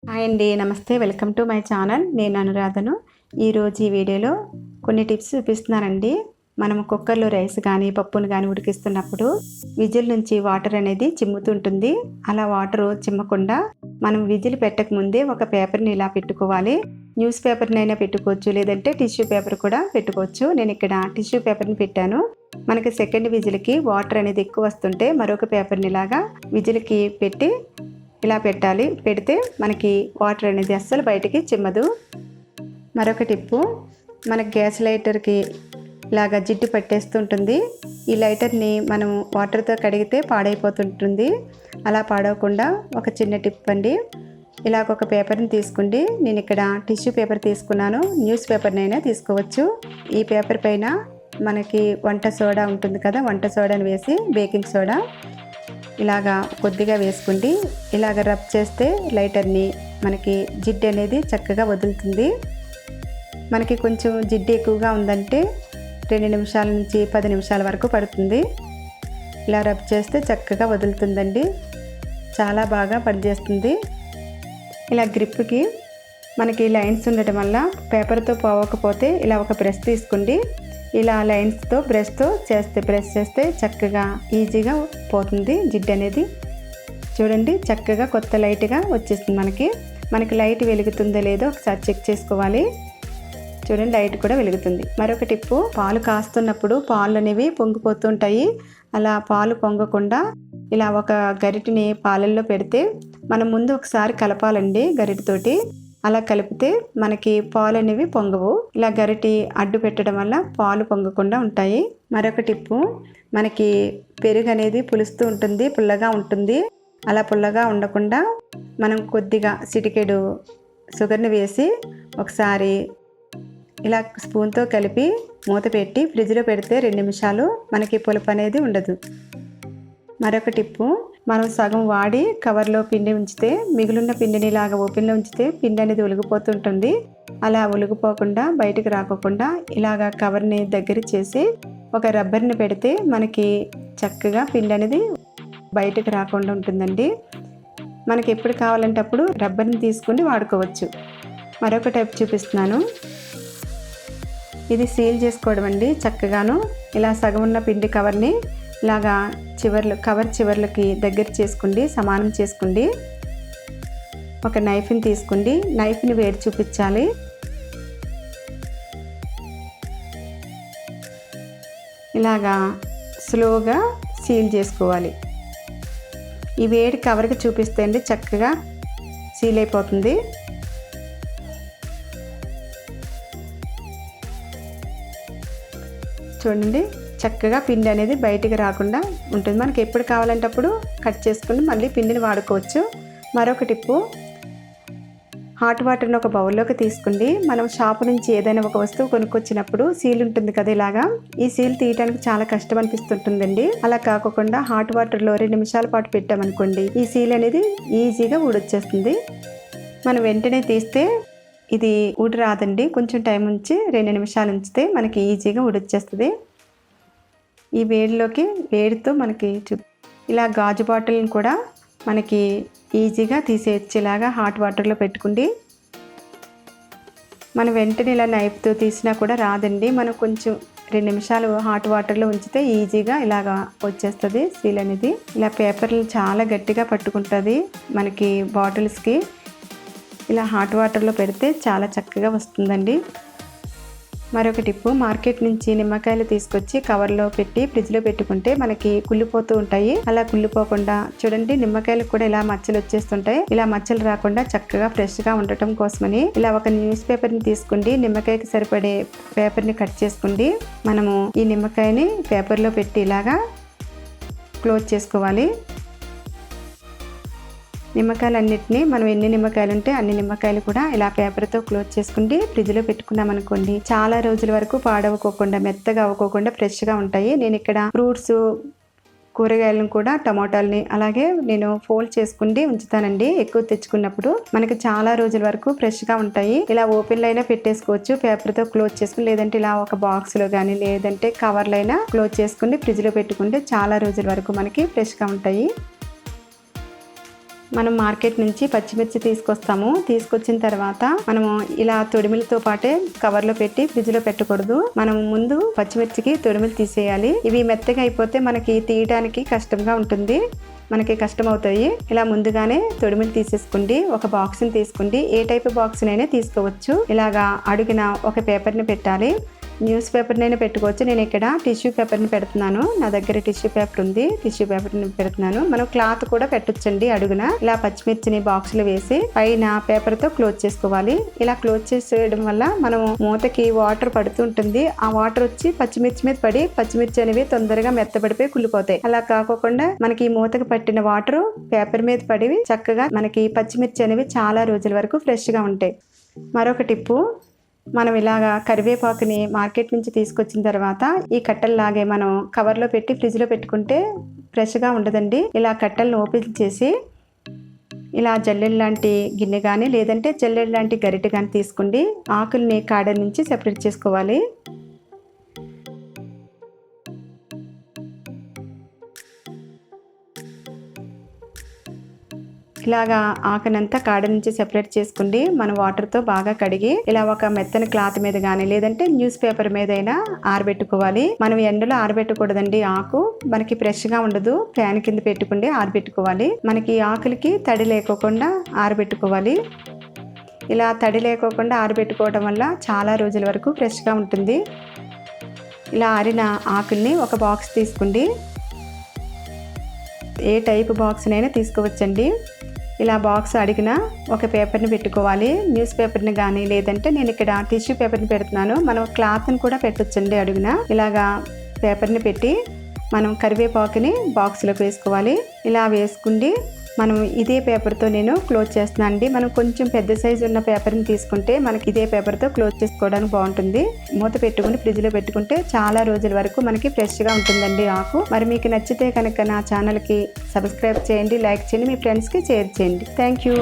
Hi అండి, నమస్తే. Welcome to my channel. నేను అనురాధను. ఈరోజు ఈ వీడియోలో కొన్ని టిప్స్ చూపిస్తున్నానండి. మనం కుక్కర్లో రైస్ కానీ పప్పును కానీ ఉడికిస్తున్నప్పుడు విజిల్ నుంచి వాటర్ అనేది చిమ్ముతుంటుంది. అలా వాటర్ చిమ్మకుండా మనం విజిల్ పెట్టక ముందే ఒక పేపర్ని ఇలా పెట్టుకోవాలి. న్యూస్ పేపర్ని అయినా పెట్టుకోవచ్చు, లేదంటే టిష్యూ పేపర్ కూడా పెట్టుకోవచ్చు. నేను ఇక్కడ టిష్యూ పేపర్ని పెట్టాను. మనకి సెకండ్ విజిల్కి వాటర్ అనేది ఎక్కువ వస్తుంటే మరొక పేపర్ని ఇలాగా విజిల్కి పెట్టి ఇలా పెట్టాలి. పెడితే మనకి వాటర్ అనేది అస్సలు బయటికి చిమ్మదు. మరొక టిప్పు, మన గ్యాస్ లైటర్కి ఇలాగా జిడ్డు పట్టేస్తుంటుంది. ఈ లైటర్ని మనం వాటర్తో కడిగితే పాడైపోతుంటుంది. అలా పాడవకుండా ఒక చిన్న టిప్ అండి. ఇలాగ ఒక పేపర్ని తీసుకోండి. నేను ఇక్కడ టిష్యూ పేపర్ తీసుకున్నాను. న్యూస్ పేపర్నైనా తీసుకోవచ్చు. ఈ పేపర్ పైన మనకి వంట సోడా ఉంటుంది కదా, వంట సోడాని వేసి బేకింగ్ సోడా ఇలాగా కొద్దిగా వేసుకోండి. ఇలాగ రబ్ చేస్తే లైటర్ని మనకి జిడ్డు అనేది చక్కగా వదులుతుంది. మనకి కొంచెం జిడ్డు ఎక్కువగా ఉందంటే 2 నిమిషాల నుంచి 10 నిమిషాల వరకు పడుతుంది. ఇలా రబ్ చేస్తే చక్కగా వదులుతుందండి. చాలా బాగా పనిచేస్తుంది. ఇలా గ్రిప్కి మనకి లైన్స్ ఉండటం వల్ల పేపర్తో పోవకపోతే ఇలా ఒక బ్రష్ తీసుకోండి. ఇలా లైన్స్తో బ్రష్ చేస్తే చక్కగా ఈజీగా పోతుంది జిడ్డు అనేది. చూడండి, చక్కగా కొత్త లైట్గా వచ్చేస్తుంది. మనకి లైట్ వెలుగుతుందో లేదో ఒకసారి చెక్ చేసుకోవాలి. చూడండి, లైట్ కూడా వెలుగుతుంది. మరొక టిప్పు, పాలు కాస్తున్నప్పుడు పాలు అనేవి పొంగిపోతుంటాయి. అలా పాలు పొంగకుండా ఇలా ఒక గరిటెని పాలల్లో పెడితే మనం ముందు ఒకసారి కలపాలండి గరిటెతోటి. అలా కలిపితే మనకి పాలు అనేవి పొంగవు. ఇలా గరిటి అడ్డు పెట్టడం వల్ల పాలు పొంగకుండా ఉంటాయి. మరొక టిప్పు, మనకి పెరుగు అనేది పులుస్తూ ఉంటుంది, పుల్లగా ఉంటుంది. అలా పుల్లగా ఉండకుండా మనం కొద్దిగా చిటికెడు షుగర్ని వేసి ఒకసారి ఇలా స్పూన్తో కలిపి మూత పెట్టి ఫ్రిడ్జ్లో పెడితే 2 నిమిషాలు మనకి పులుపు అనేది ఉండదు. మరొక టిప్పు, మనం సగం వాడి కవర్లో పిండి ఉంచితే మిగిలిన పిండిని ఇలాగ ఓపెన్లో ఉంచితే పిండి అనేది ఒలిగిపోతుంటుంది. అలా ఒలిగిపోకుండా బయటకు రాకోకుండా ఇలాగ కవర్ని దగ్గర చేసి ఒక రబ్బర్ని పెడితే మనకి చక్కగా పిండి అనేది బయటకు రాకుండా ఉంటుందండి. మనకి ఎప్పుడు కావాలంటే అప్పుడు రబ్బర్ని తీసుకుని వాడుకోవచ్చు. మరొక టైప్ చూపిస్తున్నాను. ఇది సీల్ చేసుకోవడం అండి. చక్కగాను ఇలా సగం ఉన్న పిండి కవర్ని ఇలాగా కవర్ చివర్లకి దగ్గర చేసుకోండి, సమానం చేసుకోండి. ఒక నైఫ్ని తీసుకోండి. నైఫ్ని వేడి చూపించాలి. ఇలాగా స్లోగా సీల్ చేసుకోవాలి. ఈ వేడి కవర్కి చూపిస్తే అండి చక్కగా సీల్ అయిపోతుంది. చూడండి, చక్కగా పిండి అనేది బయటికి రాకుండా ఉంటుంది. మనకి ఎప్పుడు కావాలంటే అప్పుడు కట్ చేసుకుని మళ్ళీ పిండిని వాడుకోవచ్చు. మరొక టిప్పు, హాట్ వాటర్ని ఒక బౌల్లోకి తీసుకోండి. మనం షాపు నుంచి ఏదైనా ఒక వస్తువు కొనుక్కొచ్చినప్పుడు సీల్ ఉంటుంది కదా, ఇలాగా ఈ సీల్ తీయడానికి చాలా కష్టం అనిపిస్తుంటుందండి. అలా కాకుండా హాట్ వాటర్లో 2 నిమిషాల పాటు పెట్టామనుకోండి, ఈ సీల్ అనేది ఈజీగా ఊడొచ్చేస్తుంది. మనం వెంటనే తీస్తే ఇది ఊడి రాదండి. కొంచెం టైం ఉంచి 2 నిమిషాలు ఉంచితే మనకి ఈజీగా ఊడొచ్చేస్తుంది. ఈ వేడితో మనకి ఇలా గాజు బాటిల్ని కూడా మనకి ఈజీగా తీసేయచ్చు. ఇలాగా హాట్ వాటర్లో పెట్టుకుండి. మనం వెంటనే ఇలా నైఫ్తో తీసినా కూడా రాదండి. మనం కొంచెం 2 నిమిషాలు హాట్ వాటర్లో ఉంచితే ఈజీగా ఇలాగా వచ్చేస్తుంది సీల్ అనేది. ఇలా పేపర్లు చాలా గట్టిగా పట్టుకుంటుంది మనకి బాటిల్స్కి. ఇలా హాట్ వాటర్లో పెడితే చాలా చక్కగా వస్తుందండి. మరొక టిప్పు, మార్కెట్ నుంచి నిమ్మకాయలు తీసుకొచ్చి కవర్లో పెట్టి ఫ్రిడ్జ్లో పెట్టుకుంటే మనకి కుళ్ళిపోతూ ఉంటాయి. అలా కుళ్ళిపోకుండా చూడండి, నిమ్మకాయలకు కూడా ఇలా మచ్చలు వచ్చేస్తుంటాయి. ఇలా మచ్చలు రాకుండా చక్కగా ఫ్రెష్గా ఉండటం కోసమని ఇలా ఒక న్యూస్ పేపర్ని తీసుకోండి. నిమ్మకాయకి సరిపడే పేపర్ని కట్ చేసుకోండి. మనము ఈ నిమ్మకాయని పేపర్లో పెట్టి ఇలాగా క్లోజ్ చేసుకోవాలి. నిమ్మకాయలన్నిటినీ మనం ఎన్ని నిమ్మకాయలు ఉంటే అన్ని నిమ్మకాయలు కూడా ఇలా పేపర్తో క్లోజ్ చేసుకుంటే ఫ్రిడ్జ్లో పెట్టుకున్నాం అనుకోండి, చాలా రోజుల వరకు పాడవకోకుండా మెత్తగా అవ్వకోకుండా ఫ్రెష్గా ఉంటాయి. నేను ఇక్కడ ఫ్రూట్స్, కూరగాయలను కూడా టమాటాలని అలాగే నేను ఫోల్డ్ చేసుకుంటే ఉంచుతానండి. ఎక్కువ తెచ్చుకున్నప్పుడు మనకి చాలా రోజుల వరకు ఫ్రెష్గా ఉంటాయి. ఇలా ఓపెన్లో అయినా పెట్టేసుకోవచ్చు పేపర్తో క్లోజ్ చేసుకుని, లేదంటే ఇలా ఒక బాక్స్లో కానీ లేదంటే కవర్లో అయినా క్లోజ్ చేసుకుని ఫ్రిడ్జ్లో పెట్టుకుంటే చాలా రోజుల వరకు మనకి ఫ్రెష్గా ఉంటాయి. మనం మార్కెట్ నుంచి పచ్చిమిర్చి తీసుకొచ్చిన తర్వాత మనము ఇలా తొడిమిలతో పాటే కవర్లో పెట్టి ఫ్రిడ్జ్ లో పెట్టకూడదు. మనం ముందు పచ్చిమిర్చికి తొడిమిలు తీసేయాలి. ఇవి మెత్తగా అయిపోతే మనకి తీయడానికి కష్టంగా ఉంటుంది, మనకి కష్టం అవుతాయి. ఇలా ముందుగానే తొడిమిలు తీసేసుకోండి. ఒక బాక్స్ని తీసుకోండి, ఏ టైప్ బాక్స్నైనా తీసుకోవచ్చు. ఇలాగా అడుగున ఒక పేపర్ని పెట్టాలి. న్యూస్ పేపర్నైనా పెట్టుకోవచ్చు. నేను ఇక్కడ టిష్యూ పేపర్ని పెడుతున్నాను. నా దగ్గర టిష్యూ పేపర్ ఉంది, టిష్యూ పేపర్ని పెడుతున్నాను. మనం క్లాత్ కూడా పెట్టొచ్చండి అడుగున. ఇలా పచ్చిమిర్చిని బాక్స్లో వేసి పైన పేపర్తో క్లోజ్ చేసుకోవాలి. ఇలా క్లోజ్ చేసేయడం వల్ల మనం మూతకి వాటర్ పడుతూ ఉంటుంది. ఆ వాటర్ వచ్చి పచ్చిమిర్చి మీద పడి పచ్చిమిర్చి అనేవి తొందరగా మెత్తబడిపోయి కుళ్ళిపోతాయి. అలా కాకుండా మనకి ఈ మూతకు పట్టిన వాటర్ పేపర్ మీద పడి చక్కగా మనకి పచ్చిమిర్చి అనేవి చాలా రోజుల వరకు ఫ్రెష్గా ఉంటాయి. మరొక టిప్పు, మనం ఇలాగా కరివేపాకుని మార్కెట్ నుంచి తీసుకొచ్చిన తర్వాత ఈ కట్టల్లాగే మనం కవర్లో పెట్టి ఫ్రిడ్జ్లో పెట్టుకుంటే ఫ్రెష్గా ఉండదండి. ఇలా కట్టలను ఓపెన్ చేసి ఇలా జల్లెడ లాంటి గిన్నె కానీ లేదంటే జల్లెడ లాంటి గరిటె కానీ తీసుకోండి. ఆకుల్ని కాడ నుంచి సెపరేట్ చేసుకోవాలి. ఇలాగా ఆకనంతా కాడ నుంచి సెపరేట్ చేసుకోండి. మన వాటర్తో బాగా కడిగి ఇలా ఒక మెత్తని క్లాత్ మీద కానీ లేదంటే న్యూస్ పేపర్ మీద అయినా ఆరబెట్టుకోవాలి. మనం ఎండలో ఆరబెట్టకూడదండి. ఆకు మనకి ఫ్రెష్గా ఉండదు. ఫ్యాన్ కింద పెట్టుకుంటే ఆరబెట్టుకోవాలి. మనకి ఆకులకి తడి లేకోకుండా ఆరబెట్టుకోవాలి. ఇలా తడి లేకోకుండా ఆరబెట్టుకోవడం వల్ల చాలా రోజుల వరకు ఫ్రెష్గా ఉంటుంది. ఇలా ఆరిన ఆకుల్ని ఒక బాక్స్ తీసుకోండి. ఏ టైప్ బాక్స్నైనా తీసుకోవచ్చండి. ఇలా బాక్స్ అడిగిన ఒక పేపర్ని పెట్టుకోవాలి. న్యూస్ పేపర్ని కానీ లేదంటే నేను ఇక్కడ టిష్యూ పేపర్ని పెడుతున్నాను. మనం క్లాత్ని కూడా పెట్టొచ్చండి అడుగున. ఇలాగా పేపర్ని పెట్టి మనం కరివేపాకుని బాక్స్లోకి వేసుకోవాలి. ఇలా వేసుకుండి మనం ఇదే పేపర్తో నేను క్లోజ్ చేస్తున్నాను అండి. మనం కొంచెం పెద్ద సైజు ఉన్న పేపర్ని తీసుకుంటే మనకి ఇదే పేపర్తో క్లోజ్ చేసుకోవడానికి బాగుంటుంది. మూత పెట్టుకుని ఫ్రిడ్జ్లో పెట్టుకుంటే చాలా రోజుల వరకు మనకి ఫ్రెష్గా ఉంటుందండి ఆకు. మరి మీకు నచ్చితే కనుక నా ఛానల్కి సబ్స్క్రైబ్ చేయండి, లైక్ చేయండి, మీ ఫ్రెండ్స్కి షేర్ చేయండి. Thank you.